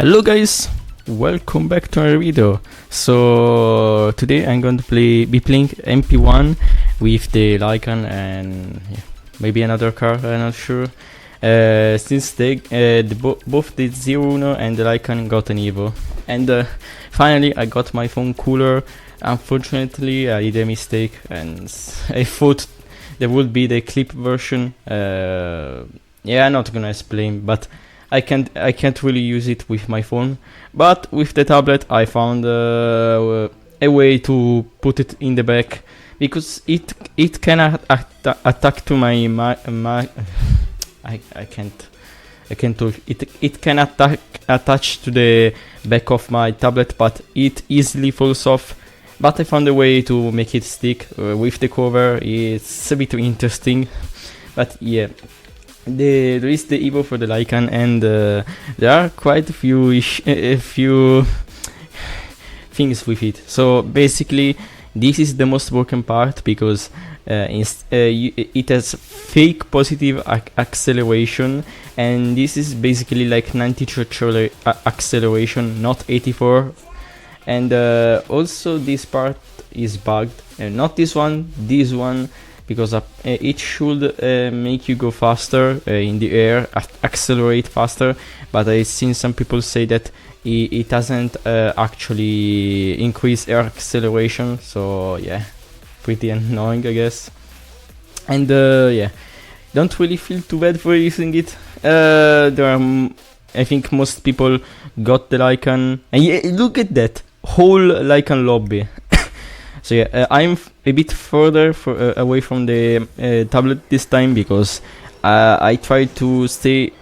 Hello guys, welcome back to our video. So today I'm going to be playing Mp1 with the Lykan and maybe another car, I'm not sure. Since both the Zerouno and the Lykan got an Evo, and finally I got my phone cooler. Unfortunately I did a mistake and I thought there would be the clip version. Yeah, I'm not gonna explain, but I can't really use it with my phone, but with the tablet I found a way to put it in the back, because it can attack to my I can't talk. It can attach to the back of my tablet, but it easily falls off. But I found a way to make it stick with the cover. It's a bit interesting, but yeah. There is the Evo for the Lykan, and there are quite a few things with it. So basically this is the most broken part, because it has fake positive acceleration, and this is basically like 92 acceleration, not 84. And also this part is bugged, not this one, because it should make you go faster in the air, accelerate faster, but I've seen some people say that it doesn't actually increase air acceleration, so yeah, pretty annoying I guess. And yeah, don't really feel too bad for using it. I think most people got the Lykan, and yeah, look at that whole Lykan lobby. So yeah, I'm a bit further away from the tablet this time, because I tried to stay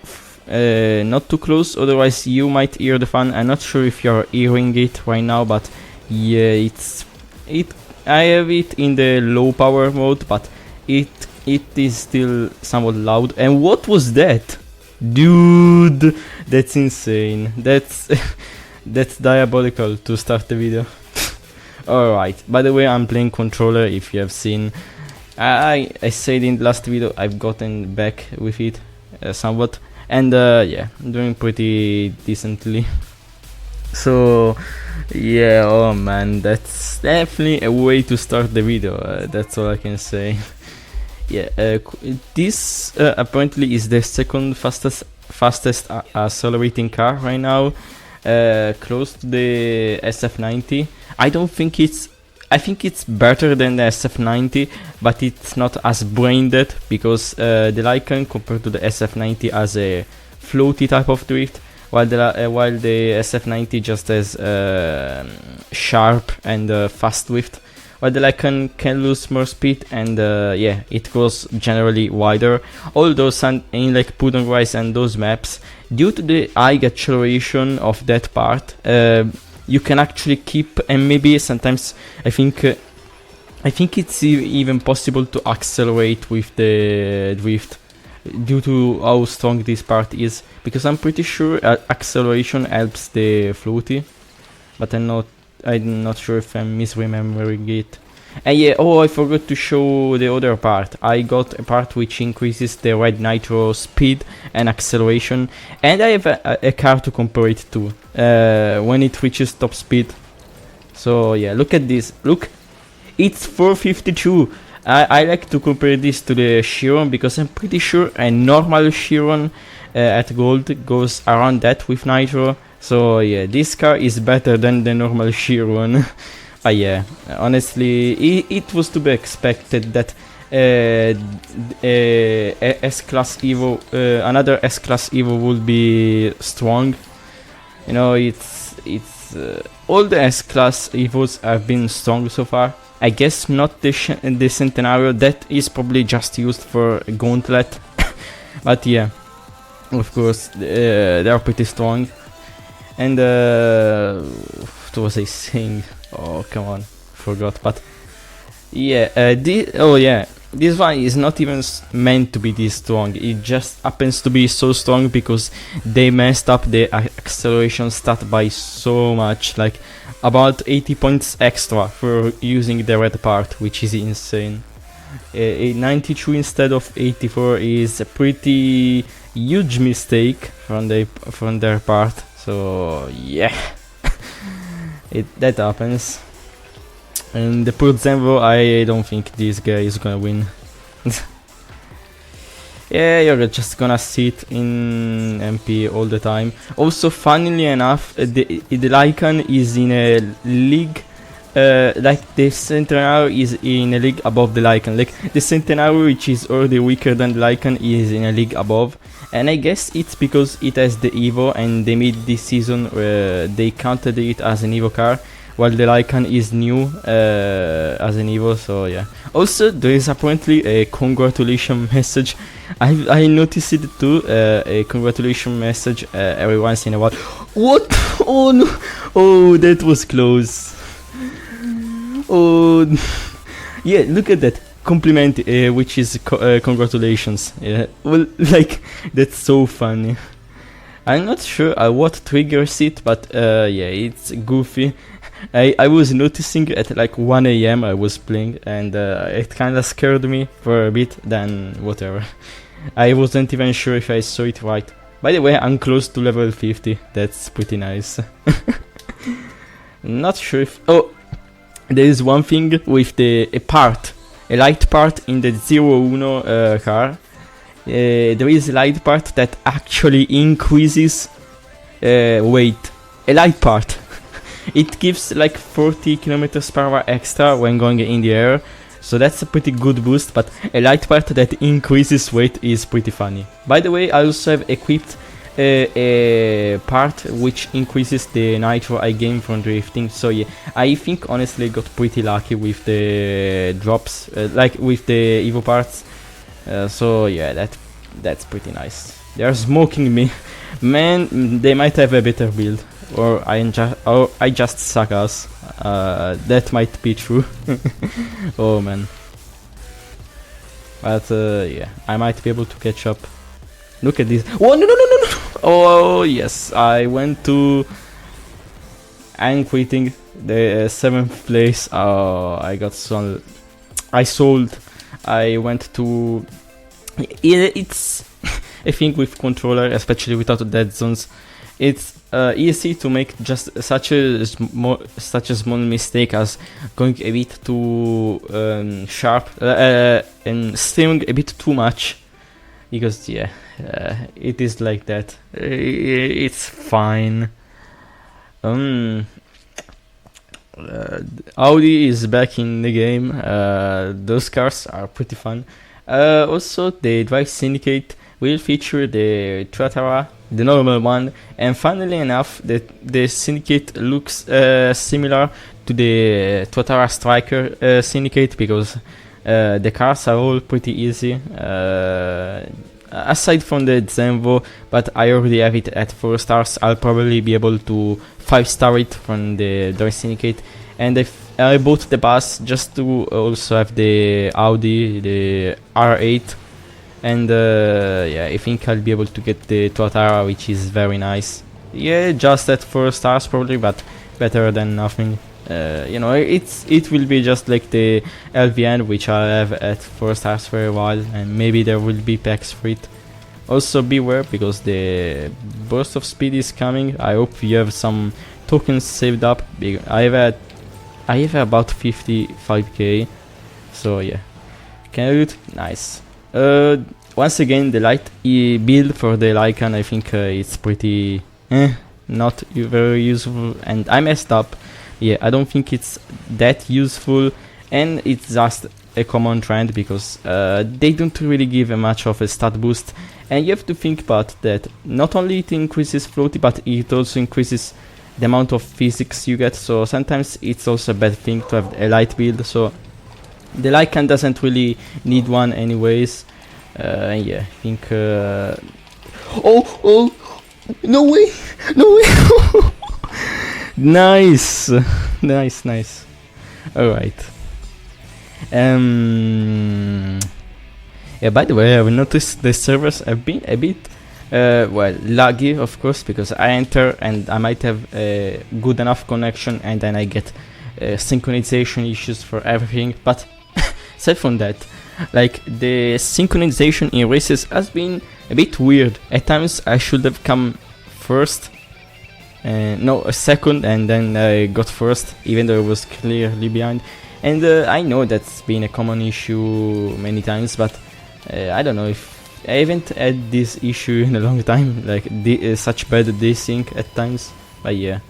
not too close, otherwise you might hear the fan. I'm not sure if you're hearing it right now, but yeah, I have it in the low power mode, but it is still somewhat loud. And what was that? Dude, that's insane. That's that's diabolical to start the video. Alright, by the way, I'm playing controller. If you have seen, I said in the last video I've gotten back with it somewhat, and yeah, I'm doing pretty decently. So yeah, oh man, that's definitely a way to start the video, that's all I can say. Yeah, this apparently is the second fastest accelerating car right now, close to the SF90. I think it's better than the SF90, but it's not as brain dead, because the Lykan compared to the SF90 has a floaty type of drift, while the SF90 just has sharp and fast drift, while the Lykan can lose more speed, and yeah, it goes generally wider. Although in like Pudding Rise and those maps, due to the high acceleration of that part, you can actually keep, and maybe sometimes I think it's even possible to accelerate with the drift, due to how strong this part is, because I'm pretty sure acceleration helps the floaty, but I'm not sure if I'm misremembering it. And yeah, oh, I forgot to show the other part. I got a part which increases the red nitro speed and acceleration, and I have a car to compare it to when it reaches top speed. So yeah, look at this. Look, it's 452. I like to compare this to the Chiron, because I'm pretty sure a normal Chiron at gold goes around that with nitro. So yeah, this car is better than the normal Chiron. Yeah, honestly, it was to be expected that S-Class Evo, another S-Class Evo would be strong. You know, it's all the S-Class Evos have been strong so far. I guess not the Centenario, that is probably just used for a gauntlet. But yeah, of course, they are pretty strong. And what was I saying? Oh, come on, forgot. But yeah, this one is not even meant to be this strong. It just happens to be so strong because they messed up the acceleration stat by so much, like about 80 points extra for using the red part, which is insane. 92 instead of 84 is a pretty huge mistake from their part. So yeah, that happens. And the poor Zenvo, I don't think this guy is gonna win. Yeah, you're just gonna sit in MP all the time. Also, funnily enough, the Lykan is in a league, like the Centenario is in a league above the Lykan. Like the Centenario, which is already weaker than the Lykan, is in a league above. And I guess it's because it has the Evo, and they made this season where they counted it as an Evo car, while the Lykan is new as an Evo. So yeah. Also, there is apparently a congratulations message. I noticed it too. A congratulations message every once in a while. What? Oh no! Oh, that was close. Oh, yeah. Look at that compliment, which is congratulations. Yeah. Well, like that's so funny. I'm not sure what triggers it, but yeah, it's goofy. I was noticing at like 1 AM I was playing, and it kinda scared me for a bit, then whatever. I wasn't even sure if I saw it right. By the way, I'm close to level 50, that's pretty nice. Not sure if... Oh! There is one thing with a light part in the Zerouno car. There is a light part that actually increases weight. A light part. It gives like 40 kilometers per hour extra when going in the air, so that's a pretty good boost, but a light part that increases weight is pretty funny. By the way, I also have equipped a part which increases the nitro I gain from drifting, so yeah, I think honestly got pretty lucky with the drops, like with the Evo parts, so yeah, that's pretty nice. They're smoking me. Man, they might have a better build. Or I just suck ass. That might be true. Oh man. But yeah, I might be able to catch up. Look at this. Oh no! Oh yes, I'm quitting the 7th place. Oh, I sold. I went to. It's a thing with controller, especially without dead zones. It's easy to make just such a small mistake as going a bit too sharp and steering a bit too much, because yeah, it is like that. It's fine. Audi is back in the game. Those cars are pretty fun. Also, the Drive Syndicate will feature the Tuatara, the normal one, and funnily enough, the Syndicate looks similar to the Tuatara Striker Syndicate, because the cars are all pretty easy, aside from the Zenvo, but I already have it at 4 stars. I'll probably be able to 5-star it from the Drive Syndicate, and I bought the bus just to also have the Audi, the R8. And yeah, I think I'll be able to get the Tuatara, which is very nice. Yeah, just at 4 stars probably, but better than nothing. You know, it will be just like the LVN, which I have at 4 stars for a while, and maybe there will be packs for it. Also beware, because the burst of speed is coming. I hope you have some tokens saved up. I have about 55k, so yeah. Can I do it? Nice. Once again, the light build for the Lykan, I think it's pretty not very useful, and I messed up. Yeah, I don't think it's that useful, and it's just a common trend, because they don't really give much of a stat boost, and you have to think about that. Not only it increases floaty, but it also increases the amount of physics you get, so sometimes it's also a bad thing to have a light build. So the Lykan doesn't really need one anyways. Yeah, I think oh no way nice. All right. Yeah, by the way, I've noticed the servers have been a bit well, laggy, of course, because I enter and I might have a good enough connection, and then I get synchronization issues for everything. But aside from that, like, the synchronization in races has been a bit weird. At times I should have come first, no, a second, and then I got first, even though I was clearly behind. And I know that's been a common issue many times, but I don't know if I haven't had this issue in a long time, like such bad desync at times. But yeah,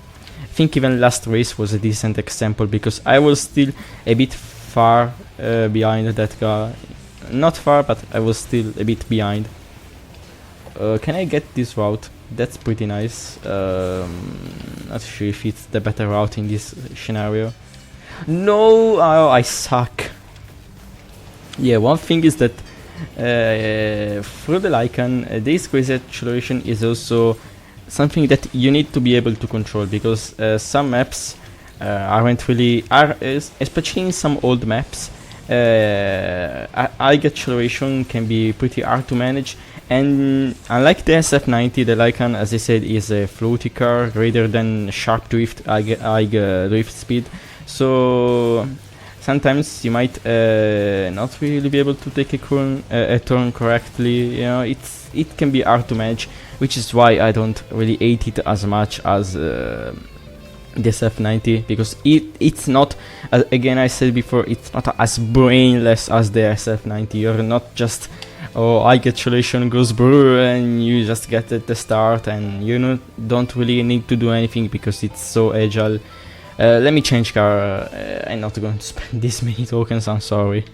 I think even last race was a decent example, because I was still a bit far behind that guy. Not far, but I was still a bit behind. Can I get this route? That's pretty nice. Not sure if it's the better route in this scenario. No, oh, I suck. Yeah, one thing is that for the Lykan, this crazy acceleration is also something that you need to be able to control, because some maps aren't really, especially in some old maps, high acceleration can be pretty hard to manage. And unlike the SF90, the Lykan, as I said, is a floaty car rather than sharp drift, high drift speed. So sometimes you might not really be able to take a turn correctly. You know, it can be hard to manage, which is why I don't really hate it as much as the SF90, because it's not, again I said before, it's not as brainless as the SF90. You're not just, oh, high acceleration goes brr, and you just get at the start, and you don't really need to do anything because it's so agile. Let me change car. I'm not going to spend this many tokens, I'm sorry.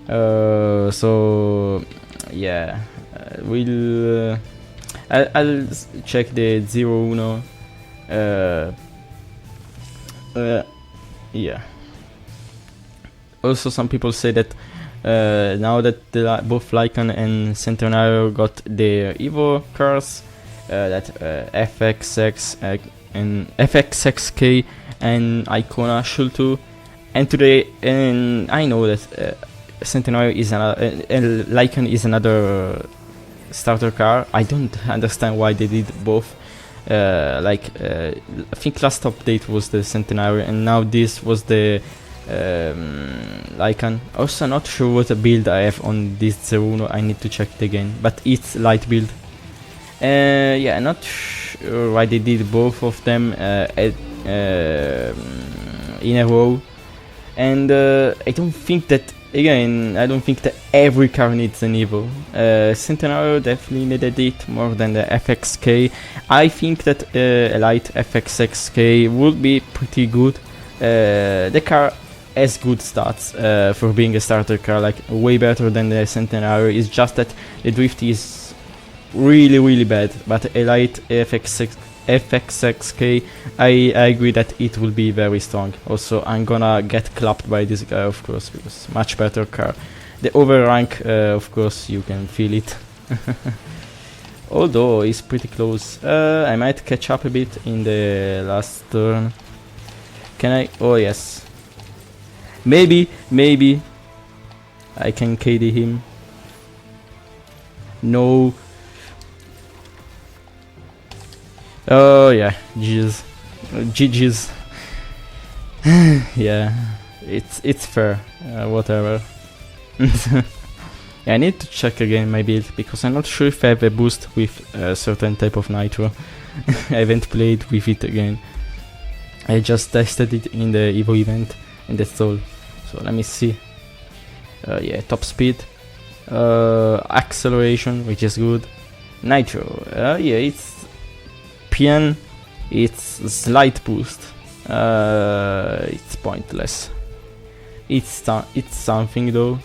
So yeah, I'll check the Zerouno. Yeah. Also, some people say that now that both Lykan and Centenario got their Evo cars, that FXX and FXXK and Icona should too. And today, and I know that Centenario is another, Lykan is another starter car. I don't understand why they did both. I think last update was the Centenario, and now this was the Lykan. Also not sure what build I have on this Zerouno. I need to check it again, but it's light build. Yeah, not sure why they did both of them in a row. And I don't think that, again, I don't think that every car needs an Evo. Centenario definitely needed it more than the FXK. I think that a light FXXK would be pretty good. The car has good stats for being a starter car, like way better than the Centenario. It's just that the drift is really bad, but a light FXXK, I agree that it will be very strong. Also, I'm gonna get clapped by this guy, of course, because much better car. The overrank, of course, you can feel it. Although it's pretty close. I might catch up a bit in the last turn. Can I? Oh yes. Maybe I can KD him. No. Oh yeah, GG's. Yeah, it's fair. Whatever. Yeah, I need to check again my build, because I'm not sure if I have a boost with a certain type of nitro. I haven't played with it again. I just tested it in the EVO event, and that's all. So let me see. Yeah, top speed, acceleration, which is good. Nitro, yeah, it's Mp1, it's slight boost. It's pointless. It's something though.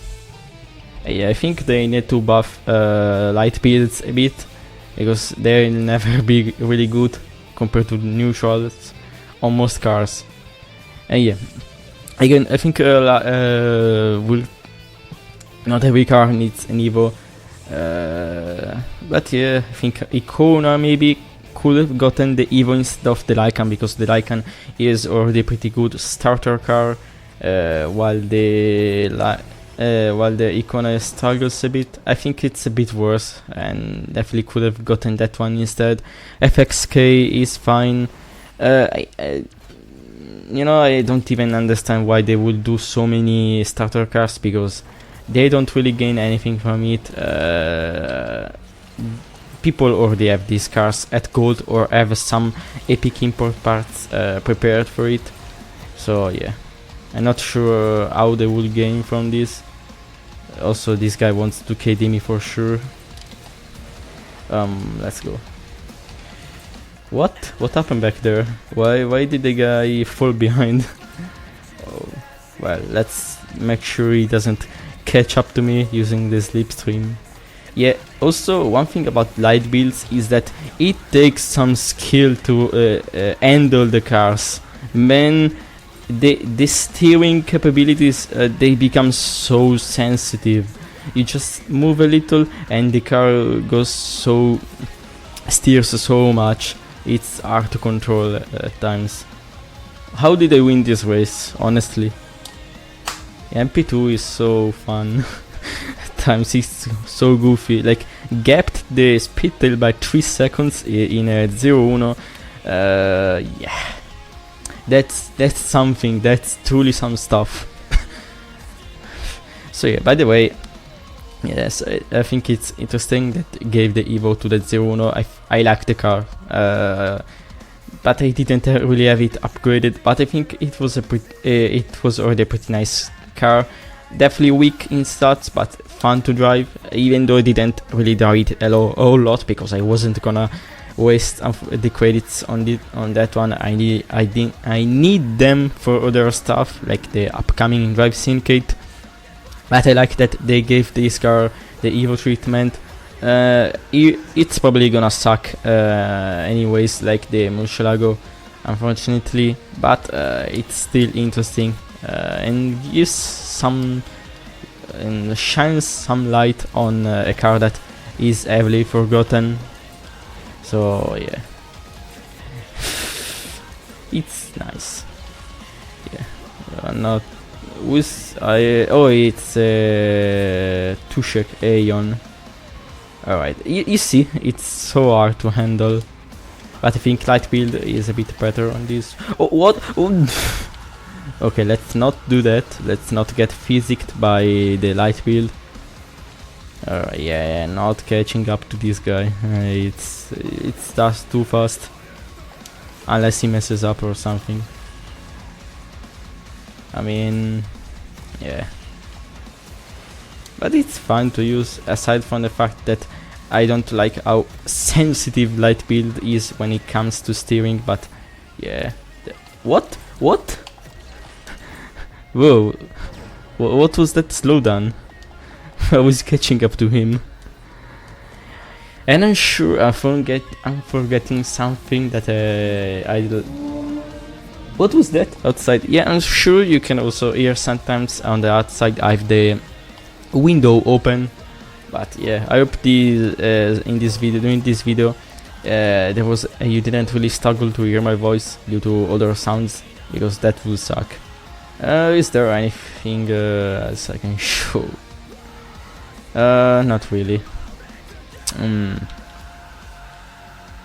Yeah, I think they need to buff light builds a bit, because they'll never be really good compared to neutrals on most cars. And yeah, again, I think not every car needs an Evo. But yeah, I think Icona maybe could have gotten the Evo instead of the Lykan, because the Lykan is already a pretty good starter car, while the Icona struggles a bit. I think it's a bit worse, and definitely could have gotten that one instead. FXK is fine. I don't even understand why they would do so many starter cars, because they don't really gain anything from it. people already have these cars at gold or have some epic import parts prepared for it. So yeah, I'm not sure how they will gain from this. Also, this guy wants to KD me for sure. Let's go. What happened back there? Why did the guy fall behind? Oh, well, let's make sure he doesn't catch up to me using the slipstream. Yeah, also one thing about light builds is that it takes some skill to handle the cars. Man, the steering capabilities, they become so sensitive. You just move a little and the car steers so much. It's hard to control at times. How did I win this race, honestly? Mp2 is so fun. At times it's so goofy. Like, gapped the speed tail by 3 seconds in a Zerouno. Yeah. That's something. That's truly some stuff. So yeah, by the way, yes, I think it's interesting that gave the Evo to the Zerouno. I like the car, but I didn't really have it upgraded. But I think it was already a pretty nice car. Definitely weak in stats, but fun to drive. Even though I didn't really drive it a whole lot because I wasn't gonna waste the credits on that one. I need them for other stuff like the upcoming Drive Syndicate. But I like that they gave this car the Evo treatment. It's probably gonna suck anyways, like the Murcielago, unfortunately. But it's still interesting and gives some shines some light on a car that is heavily forgotten. So yeah, it's nice. Yeah, not. It's Tushek Aeon. Alright, you see, it's so hard to handle. But I think light build is a bit better on this. Oh, what? Oh. Okay, let's not do that. Let's not get physicked by the light build. Yeah, not catching up to this guy. It's just too fast. Unless he messes up or something. I mean, yeah. But it's fun to use, aside from the fact that I don't like how sensitive light build is when it comes to steering, but yeah. What? Whoa. What was that slowdown? I was catching up to him. And I'm sure I'm forgetting something that what was that outside? Yeah, I'm sure you can also hear sometimes on the outside I have the window open. But yeah, I hope during this video you didn't really struggle to hear my voice due to other sounds, because that will suck. Is there anything else I can show? Not really.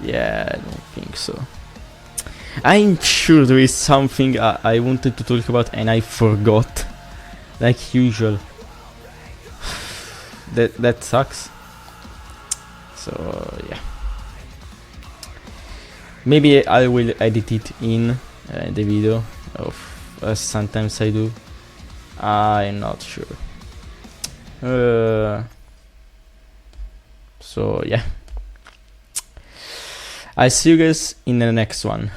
Yeah, I don't think so. I'm sure there is something I wanted to talk about and I forgot, like usual. That sucks. So yeah, maybe I will edit it in the video, as sometimes I do. I'm not sure. So yeah, I'll see you guys in the next one.